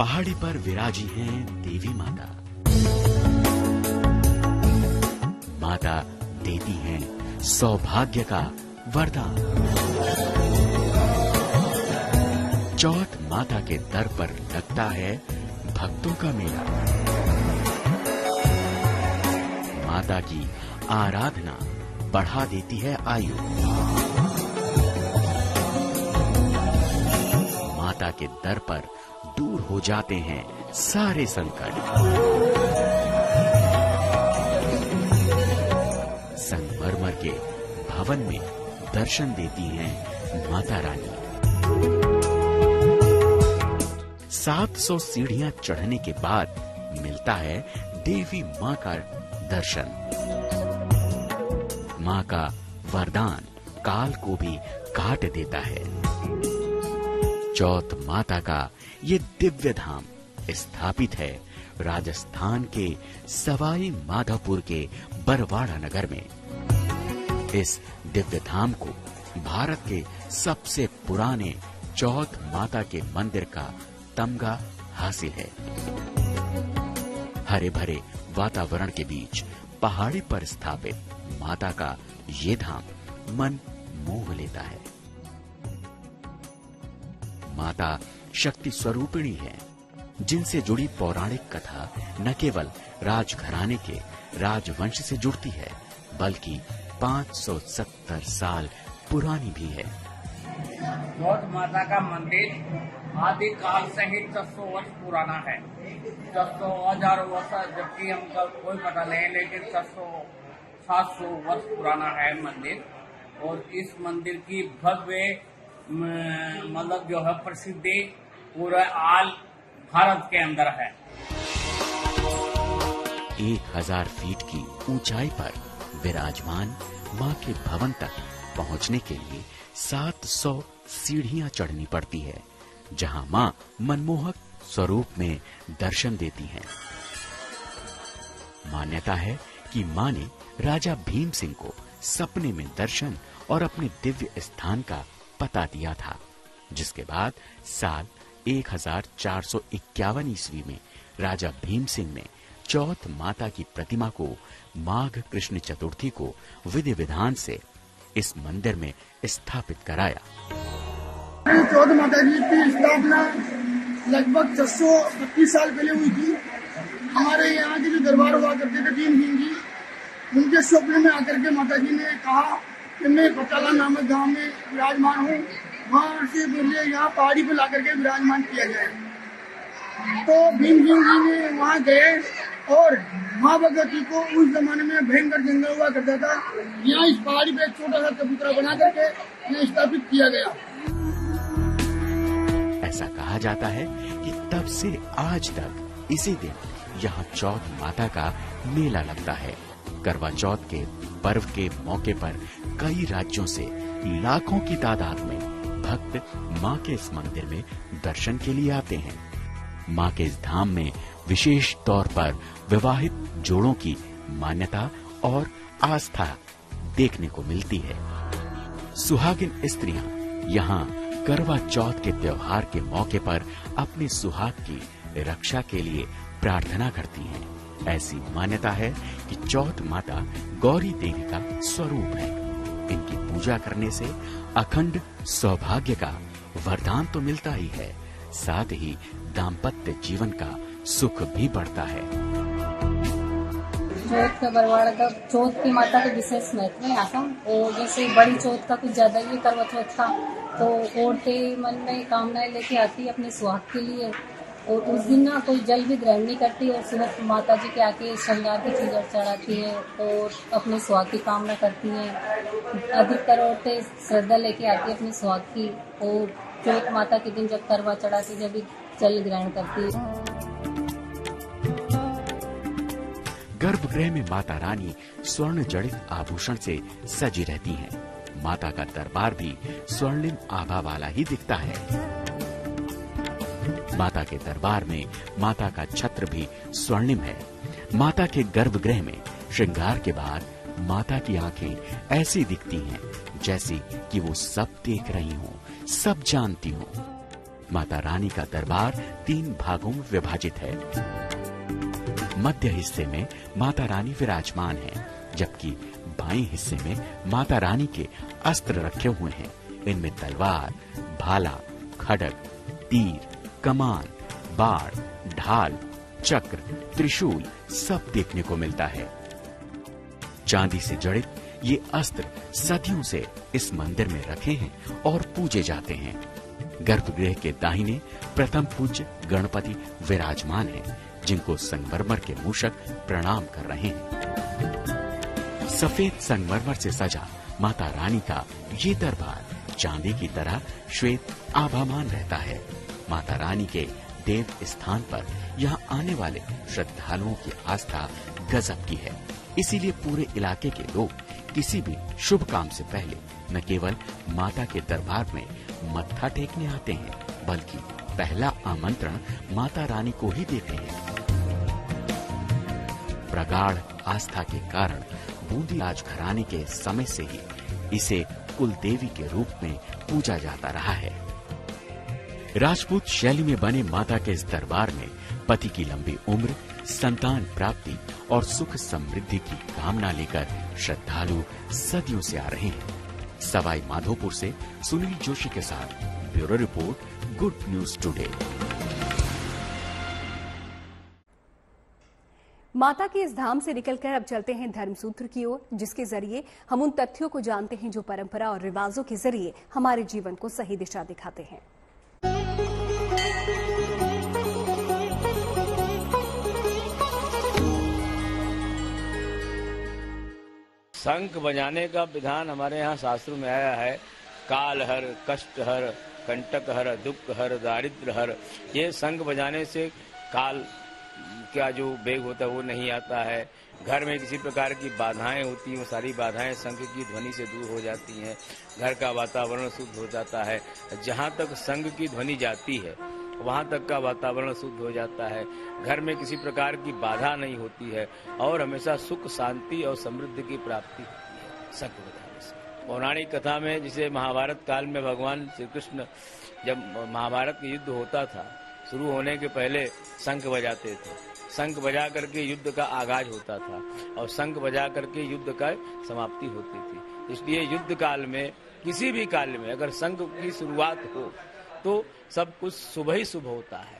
पहाड़ी पर विराजी हैं देवी माता। माता देती हैं सौभाग्य का वरदान। चौथ माता के दर पर लगता है भक्तों का मेला। माता की आराधना बढ़ा देती है आयु। माता के दर पर दूर हो जाते हैं सारे संकट। संगमरमर के भवन में दर्शन देती हैं माता रानी। 700 सीढ़ियां चढ़ने के बाद मिलता है देवी मां का दर्शन। मां का वरदान काल को भी काट देता है। चौथ माता का ये दिव्य धाम स्थापित है राजस्थान के सवाई माधोपुर के बरवाड़ा नगर में। इस दिव्य धाम को भारत के सबसे पुराने चौथ माता के मंदिर का तमगा हासिल है। हरे भरे वातावरण के बीच पहाड़ी पर स्थापित माता का ये धाम मन मोह लेता है। माता शक्ति स्वरूपिणी है, जिनसे जुड़ी पौराणिक कथा न केवल राजघराने के राजवंश से जुड़ती है, बल्कि 570 साल पुरानी भी है। चौथ माता का मंदिर आदि काल से ही 600 वर्ष पुराना है। 600 हजार वर्ष जबकि हमको कोई पता नहीं, लेकिन 600-700 वर्ष पुराना है मंदिर। और इस मंदिर की भव्य मतलब जो है प्रसिद्धि पूरा आल भारत के अंदर है। 1000 फीट की ऊंचाई पर विराजमान मां के भवन तक पहुंचने के लिए 700 सीढ़ियां चढ़नी पड़ती है, जहां मां मनमोहक स्वरूप में दर्शन देती हैं। मान्यता है कि मां ने राजा भीम सिंह को सपने में दर्शन और अपने दिव्य स्थान का पता दिया था, जिसके बाद साल 1451 ईस्वी में राजा भीम सिंह ने चौथ माता की प्रतिमा को माघ कृष्ण चतुर्थी को विधि विधान से इस मंदिर में स्थापित कराया। चौथ माता जी की स्थापना लगभग 625 साल पहले हुई थी। हमारे यहाँ के जो दरबार हुआ करते थे भीम सिंह जी, उनके स्वप्न में आकर के माता जी ने कहा कि मैं पटाला नामक गांव में विराजमान हूँ, वहाँ से मुझे यहाँ पहाड़ी पर ला करके विराजमान किया जाए। तो भीम सिंह जी ने वहाँ गए और माँ भगवती को उस जमाने में भयंकर जंगल हुआ करता था, यहाँ इस पहाड़ी पे एक छोटा सा चबूतरा बना करके यहाँ स्थापित किया गया। ऐसा कहा जाता है कि तब से आज तक इसी दिन यहाँ चौथ माता का मेला लगता है। करवा चौथ के पर्व के मौके पर कई राज्यों से लाखों की तादाद में भक्त मां के इस मंदिर में दर्शन के लिए आते हैं। मां के इस धाम में विशेष तौर पर विवाहित जोड़ों की मान्यता और आस्था देखने को मिलती है। सुहागिन स्त्रियां यहाँ करवा चौथ के त्योहार के मौके पर अपने सुहाग की रक्षा के लिए प्रार्थना करती हैं। ऐसी मान्यता है कि चौथ माता गौरी देवी का स्वरूप है। इनकी पूजा करने से अखंड सौभाग्य का वरदान तो मिलता ही है, साथ ही दाम्पत्य जीवन का सुख भी बढ़ता है। चौथ का बरवाड़ा का चौथ की माता का विशेष महत्व है आसम। और जैसे बड़ी चौथ का कुछ ज्यादा ही करवा चौथ का, तो औरतें मन में कामनाएं लेके आती अपने सुहाग के लिए। और उस दिन ना कोई जल भी ग्रहण नहीं करती और सिर्फ माता जी के आके श्रृंगार की चीज़ें चढ़ाती है और अपने सुहाग की कामना करती हैं। अधिकतर औरतें श्रद्धा लेके आती है अपने सुहाग की, और चौथ माता के दिन जब करवा चढ़ाती जब भी जल ग्रहण करती है। गर्भगृह में माता रानी स्वर्ण जड़ित आभूषण से सजी रहती हैं। माता का दरबार भी स्वर्णिम आभा वाला ही दिखता है। माता के दरबार में माता का छत्र भी स्वर्णिम है। माता के गर्भगृह में श्रृंगार के बाद माता की आंखें ऐसी दिखती हैं जैसी कि वो सब देख रही हों, सब जानती हों। माता रानी का दरबार 3 भागों में विभाजित है। मध्य हिस्से में माता रानी विराजमान है, जबकि बाएं हिस्से में माता रानी के अस्त्र रखे हुए हैं। इनमें तलवार, भाला, खड्ग, तीर, कमान, बाण, ढाल, चक्र, त्रिशूल सब देखने को मिलता है। चांदी से जड़ित ये अस्त्र सदियों से इस मंदिर में रखे हैं और पूजे जाते हैं। गर्भगृह के दाहिने प्रथम पूज्य गणपति विराजमान हैं, जिनको संगमरमर के मूषक प्रणाम कर रहे हैं। सफेद संगमरमर से सजा माता रानी का ये दरबार चांदी की तरह श्वेत आभामान रहता है। माता रानी के देव स्थान पर यहाँ आने वाले श्रद्धालुओं की आस्था गजब की है। इसीलिए पूरे इलाके के लोग किसी भी शुभ काम से पहले न केवल माता के दरबार में मत्था टेकने आते हैं, बल्कि पहला आमंत्रण माता रानी को ही देते हैं। प्रगाढ़ आस्था के कारण बूंदी राजघराने के समय से ही इसे कुल देवी के रूप में पूजा जाता रहा है। राजपूत शैली में बने माता के इस दरबार में पति की लंबी उम्र, संतान प्राप्ति और सुख समृद्धि की कामना लेकर श्रद्धालु सदियों से आ रहे हैं। सवाई माधोपुर से सुनील जोशी के साथ bureau report, good news today. माता के इस धाम से निकलकर अब चलते हैं धर्मसूत्र की ओर, जिसके जरिए हम उन तथ्यों को जानते हैं जो परंपरा और रिवाजों के जरिए हमारे जीवन को सही दिशा दिखाते हैं। शंख बजाने का विधान हमारे यहाँ शास्त्रों में आया है। काल हर, कष्ट हर, कंटक हर, दुख हर, दारिद्र हर। ये शंख बजाने से काल का जो वेग होता है वो नहीं आता है। घर में किसी प्रकार की बाधाएं होती हैं, वो सारी बाधाएं शंख की ध्वनि से दूर हो जाती हैं। घर का वातावरण शुद्ध हो जाता है। जहाँ तक शंख की ध्वनि जाती है वहाँ तक का वातावरण शुद्ध हो जाता है। घर में किसी प्रकार की बाधा नहीं होती है और हमेशा सुख, शांति और समृद्धि की प्राप्ति होती है शंख बजाने से। पौराणिक कथा में, जिसे महाभारत काल में भगवान श्री कृष्ण जब महाभारत का युद्ध होता था, शुरू होने के पहले शंख बजाते थे। शंख बजा करके युद्ध का आगाज होता था और शंख बजा करके युद्ध का समाप्ति होती थी। इसलिए युद्ध काल में, किसी भी काल में अगर शंख की शुरुआत हो तो सब कुछ शुभ ही शुभ होता है।